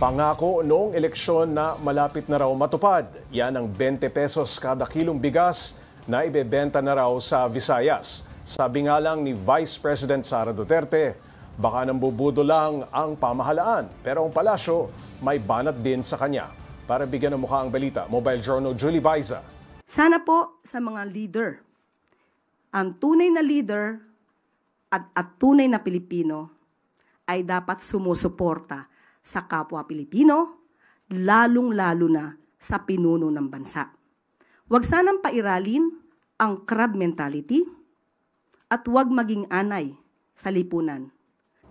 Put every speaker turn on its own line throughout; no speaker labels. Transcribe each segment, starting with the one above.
Pangako noong eleksyon na malapit na raw matupad. Yan ang 20 pesos kada kilong bigas na ibebenta na raw sa Visayas. Sabi nga lang ni Vice President Sara Duterte, baka nambubudo lang ang pamahalaan. Pero ang palasyo may banat din sa kanya. Para bigyan ng mukha ang balita, Mobile Journal Julie Baiza.
Sana po sa mga leader, ang tunay na leader at tunay na Pilipino ay dapat sumusuporta sa kapwa Pilipino, lalong-lalo na sa pinuno ng bansa. Huwag sanang pairalin ang crab mentality at huwag maging anay sa lipunan.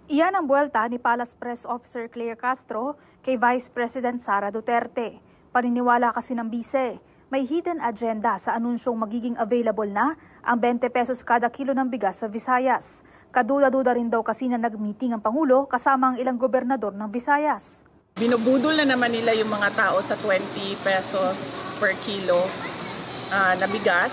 Iyan ang buwelta ni Palace Press Officer Claire Castro kay Vice President Sara Duterte. Paniniwala kasi ng bise, may hidden agenda sa anunsyong magiging available na ang 20 pesos kada kilo ng bigas sa Visayas. Kaduda-duda rin daw kasi na nag-meeting ang Pangulo kasama ang ilang gobernador ng Visayas.
Binubudol na naman nila yung mga tao sa 20 pesos per kilo na bigas.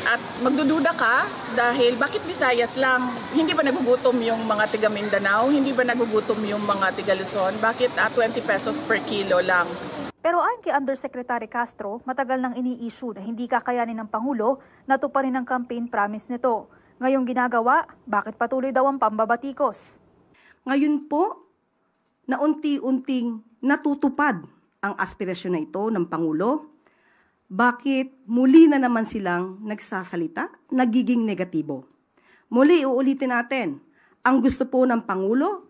At magdududa ka dahil bakit Visayas lang? Hindi ba nagugutom yung mga tiga Mindanao? Hindi ba nagugutom yung mga tiga Luzon? Bakit 20 pesos per kilo lang?
Pero ayon kay Undersecretary Castro, matagal nang ini-issue na hindi kakayanin ng Pangulo na tuparin ang campaign promise nito. Ngayong ginagawa, bakit patuloy daw ang pambabatikos?
Ngayon po, na unti-unting natutupad ang aspirasyon na ito ng Pangulo, bakit muli na naman silang nagsasalita, nagiging negatibo? Muli, uulitin natin, ang gusto po ng Pangulo,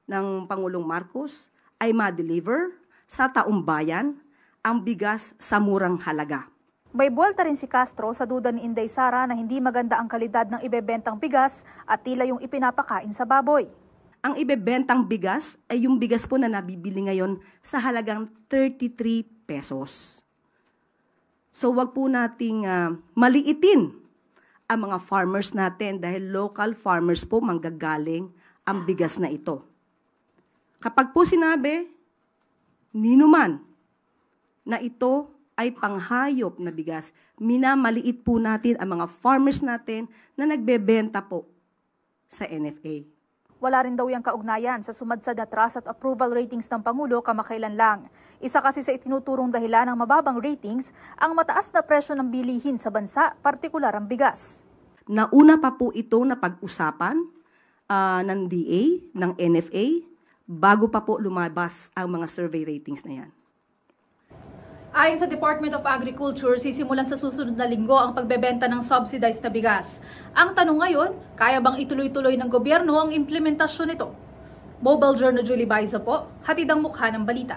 ng Pangulong Marcos, ay ma-deliver sa taong bayan ang bigas sa murang halaga.
May buwelta rin si Castro sa duda ni Inday Sara na hindi maganda ang kalidad ng ibebentang bigas at tila yung ipinapakain sa baboy.
Ang ibebentang bigas ay yung bigas po na nabibili ngayon sa halagang 33 pesos. So wag po nating maliitin ang mga farmers natin dahil local farmers po manggagaling ang bigas na ito. Kapag po sinabi, ninuman na ito ay panghayop na bigas, minamaliit po natin ang mga farmers natin na nagbebenta po sa NFA.
Wala rin daw yung kaugnayan sa sumadsad na trust at approval ratings ng Pangulo kamakailan lang. Isa kasi sa itinuturong dahilan ng mababang ratings ang mataas na presyo ng bilihin sa bansa, partikular ang bigas.
Nauna pa po ito na pag-usapan ng DA, ng NFA, bago pa po lumabas ang mga survey ratings na yan.
Ayon sa Department of Agriculture, sisimulan sa susunod na linggo ang pagbebenta ng subsidized na bigas. Ang tanong ngayon, kaya bang ituloy-tuloy ng gobyerno ang implementasyon nito? Mobile Journal Julie Baiza po, hatid ang mukha ng balita.